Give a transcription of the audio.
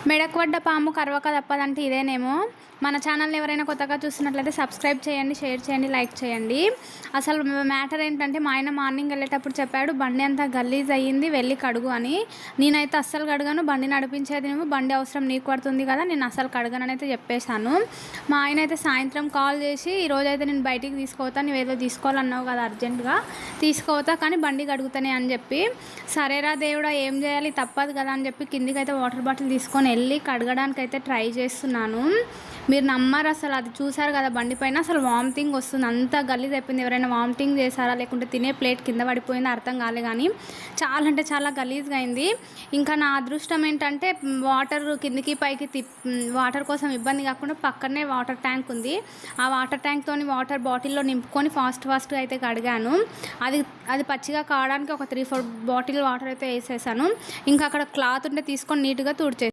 మెడకు పడ్డ పాము కరవక తప్పదంటే ఇదేనేమో. మన ఛానల్ని ఎవరైనా కొత్తగా చూస్తున్నట్లయితే సబ్స్క్రైబ్ చేయండి, షేర్ చేయండి, లైక్ చేయండి. అసలు మ్యాటర్ ఏంటంటే మా ఆయన మార్నింగ్ వెళ్ళేటప్పుడు చెప్పాడు బండి అంతా గలీజ్ అయ్యింది వెళ్ళి కడుగు అని. నేనైతే అస్సలు కడగను, బండి నడిపించేది నువ్వు, బండి అవసరం నీకు పడుతుంది కదా, నేను అస్సలు కడగనని అయితే చెప్పేశాను. మా ఆయన అయితే సాయంత్రం కాల్ చేసి ఈరోజైతే నేను బయటికి తీసుకోవతా, నువ్వేదో తీసుకోవాలన్నావు కదా అర్జెంటుగా తీసుకోవతా కానీ బండి కడుగుతానే అని చెప్పి, సరేరా దేవుడా ఏం చేయాలి తప్పదు కదా అని చెప్పి కిందికైతే వాటర్ బాటిల్ తీసుకొని వెళ్ళి కడగడానికైతే ట్రై చేస్తున్నాను. మీరు నమ్మరు, అసలు అది చూసారు కదా బండి పైన అసలు వామిటింగ్ వస్తుంది, అంత గలీజ్ అయిపోయింది. ఎవరైనా వామిటింగ్ చేశారా లేకుంటే తినే ప్లేట్ కింద పడిపోయిందో అర్థం కాలే కానీ చాలా అంటే చాలా గలీజ్గా అయింది. ఇంకా నా అదృష్టం ఏంటంటే వాటర్ కిందికి పైకి వాటర్ కోసం ఇబ్బంది కాకుండా పక్కనే వాటర్ ట్యాంక్ ఉంది. ఆ వాటర్ ట్యాంక్తో వాటర్ బాటిల్లో నింపుకొని ఫాస్ట్గా అయితే కడిగాను. అది పచ్చిగా కావడానికి ఒక 3-4 బాటిల్ వాటర్ అయితే వేసేసాను. ఇంకా అక్కడ క్లాత్ ఉంటే తీసుకొని నీట్గా తుడిచేసాను.